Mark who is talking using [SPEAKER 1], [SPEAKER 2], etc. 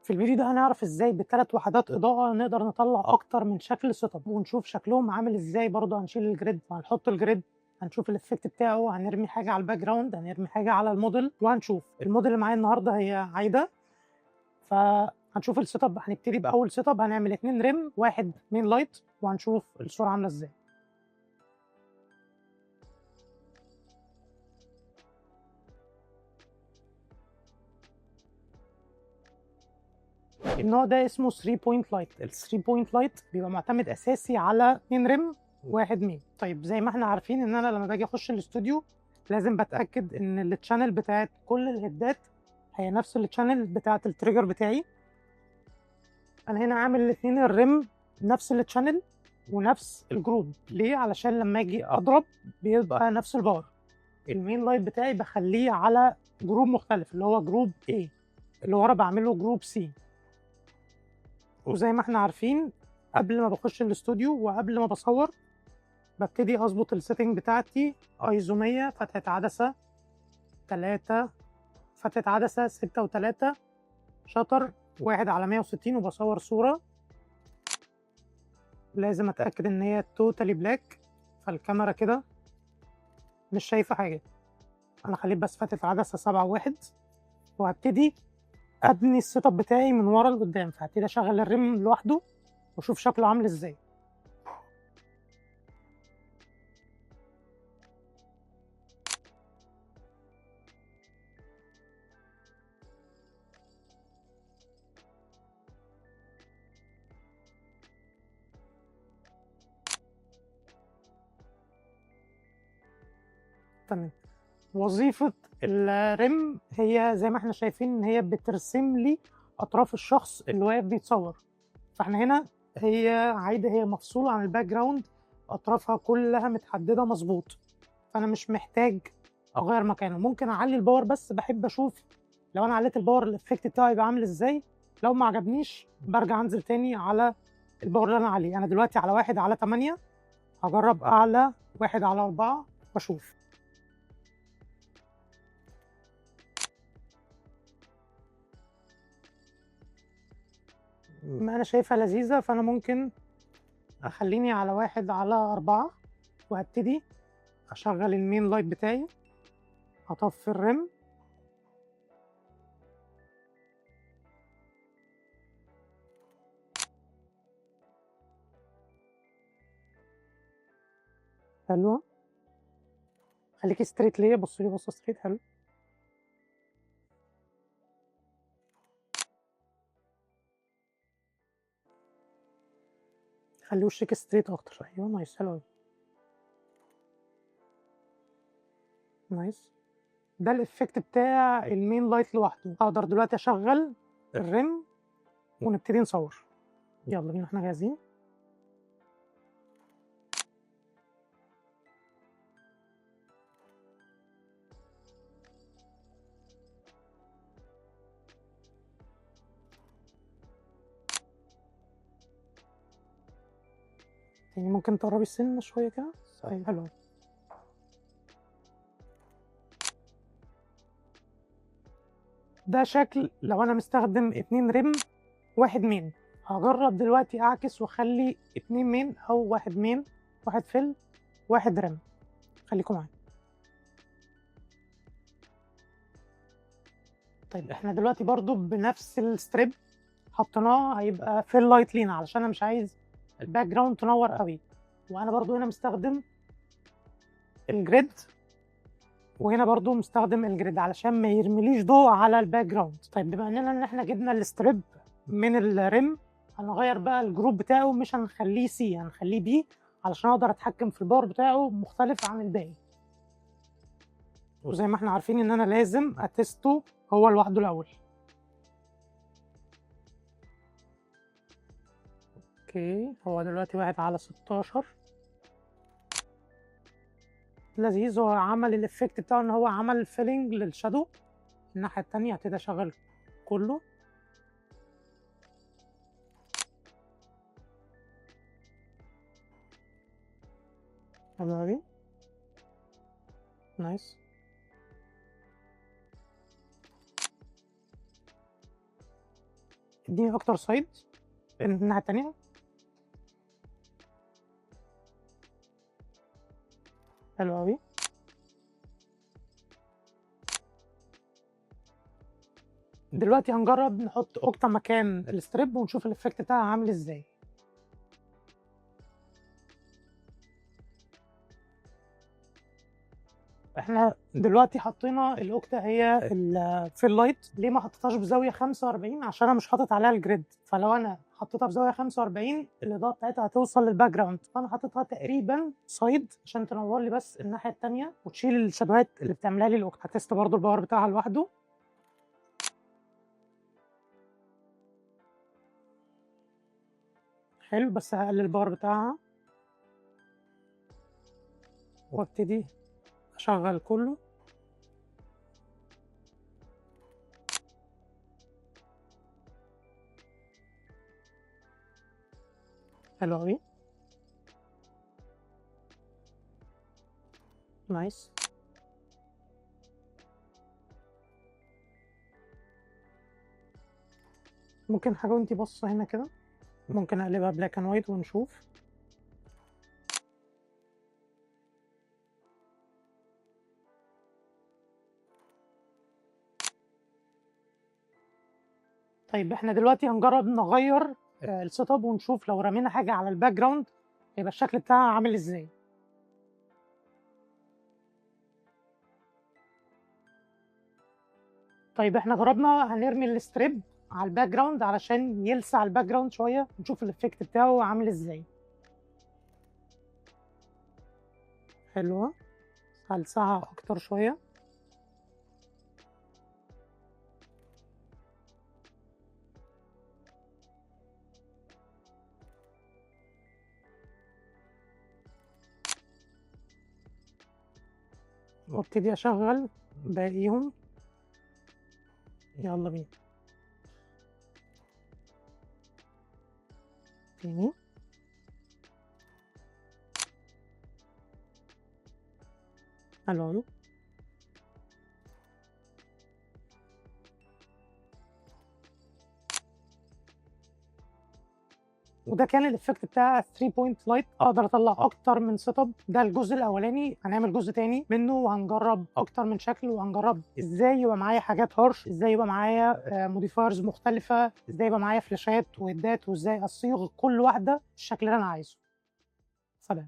[SPEAKER 1] في الفيديو ده هنعرف ازاي ب3 وحدات اضاءة نقدر نطلع اكتر من شكل سيت اب، ونشوف شكلهم عامل ازاي. برضه هنشيل الجريد وهنحط الجريد، هنشوف الافكت بتاعه، هنرمي حاجة على الباك جراوند، هنرمي حاجة على الموديل، وهنشوف الموديل اللي معايا النهارده هي عايدة. فهنشوف السيت اب. هنبتدي باول سيت اب، هنعمل 2 ريم 1 مين لايت، وهنشوف الصورة عاملة ازاي. النوع ده اسمه 3 بوينت لايت. ال 3 بوينت لايت بيبقى معتمد اساسي على 2 ريم 1 مين. طيب زي ما احنا عارفين ان انا لما باجي اخش الاستوديو لازم بتاكد ان التشانل بتاعت كل الهيدات هي نفس التشانل بتاعت التريجر بتاعي. انا هنا عامل الاثنين الريم نفس التشانل ونفس الجروب. ليه؟ علشان لما اجي اضرب بيبقى نفس الباور. المين لايت بتاعي بخليه على جروب مختلف اللي هو جروب A، اللي ورا بعمله جروب C. وزي ما احنا عارفين قبل ما بخش الاستوديو وقبل ما بصور ببتدي اظبط السيتنج بتاعتي. ايزو 100، فتحة عدسة 3، فتحة عدسة 6 و3، شطر 1/160، وبصور صورة. لازم اتأكد ان هي توتالي بلاك، فالكاميرا كده مش شايفة حاجة. انا خليت بس فتحة عدسة 7/1، وهبتدي ابني السيت اب بتاعي من ورا لقدام. فهبتدي اشغل الريم لوحده واشوف شكله عامل ازاي. تمام. وظيفة الريم هي زي ما احنا شايفين ان هي بترسم لي اطراف الشخص اللي واقف بيتصور. فاحنا هنا هي عايدة، هي مفصولة عن الباك جراوند، اطرافها كلها متحددة مظبوط. فانا مش محتاج اغير مكانه. ممكن اعلي الباور، بس بحب اشوف لو انا عليت الباور الافكت بتاعه يبقى عامل ازاي. لو ما عجبنيش برجع انزل تاني على الباور اللي انا عليه. انا دلوقتي على 1/8، هجرب اعلى 1/4 واشوف. ما انا شايفها لذيذة، فانا ممكن اخليني على 1/4، وهبتدي اشغل المين لايت بتاعي، هطفي الريم. حلوة. خليكي ستريت ليا، بصي لي بصة ستريت. حلو. خلي وشك ستريت اكتر. ايوه نايس. حلو أوي. نايس. ده الافكت بتاع المين لايت لوحده. اقدر دلوقتي اشغل الريم ونبتدي نصور. يلا بينا، احنا جاهزين. يعني ممكن تقربي السن شوية كده. ايوه حلو. ده شكل لو انا مستخدم 2 ريم 1 مين. هجرب دلوقتي اعكس واخلي 2 مين او 1 مين، 1 فيل 1 ريم. خليكم معايا. طيب احنا دلوقتي برضو بنفس الستريب حطيناه، هيبقى فيل لايت لينا علشان انا مش عايز الباك جراوند تنور قوي. وانا برضو هنا مستخدم الجريد، وهنا برضو مستخدم الجريد علشان ما يرمليش ضوء على الباك جراوند. طيب بما اننا ان احنا جبنا الستريب من الريم، هنغير بقى الجروب بتاعه. مش هنخليه سي، هنخليه بي علشان اقدر اتحكم في الباور بتاعه مختلف عن الباقي. وزي ما احنا عارفين ان انا لازم اتستو هو لوحده الاول. اوكي، هو دلوقتي 1/16. لذيذ. هو عمل الافكت بتاعه ان هو عمل فيلينج للشادو. الناحية التانية هبتدي اشغل كله. حلو اوي. نايس. اديني اكتر سايد الناحيه التانيه. حلو قوي. دلوقتي هنجرب نحط اوكتا مكان الستريب ونشوف الايفكت بتاعها عامل ازاي. احنا دلوقتي حطينا الاوكتا هي في اللايت. ليه ما حطيتهاش بزاويه 45؟ عشان انا مش حاطط عليها الجريد، فلو انا حطيتها بزاويه 45 الاضاءه بتاعتها هتوصل للباك جراوند، فانا حطيتها تقريبا سايد عشان تنور لي بس الناحيه الثانيه وتشيل الشبهات اللي بتعملها لي الاوكتا. هتست برضو الباور بتاعها لوحده. حلو، بس هقلل الباور بتاعها وابتدي اشغل كله. حلو قوي. نايس. ممكن حاجه وانتي باصه هنا كده، ممكن اقلبها بلاك اند وايت ونشوف. طيب احنا دلوقتي هنجرب نغير السيت اب ونشوف لو رمينا حاجه على الباك جراوند هيبقى الشكل بتاعها عامل ازاي. طيب احنا جربنا هنرمي الستريب على الباك جراوند علشان يلسع الباك جراوند شويه نشوف الايفكت بتاعه عامل ازاي. حلوه، هلسعها اكتر شويه. وابتدي اشغل باقيهم. يلا بينا تاني. حلو. وده كان الايفكت بتاع 3 بوينت لايت. اقدر اطلع اكتر من سيت اب. ده الجزء الاولاني، هنعمل جزء تاني منه وهنجرب اكتر من شكل، وهنجرب ازاي يبقى معايا حاجات هارش، ازاي يبقى معايا موديفايرز مختلفه، ازاي يبقى معايا فلاشات وهدات، وازاي اصيغ كل واحده الشكل اللي انا عايزه. سلام.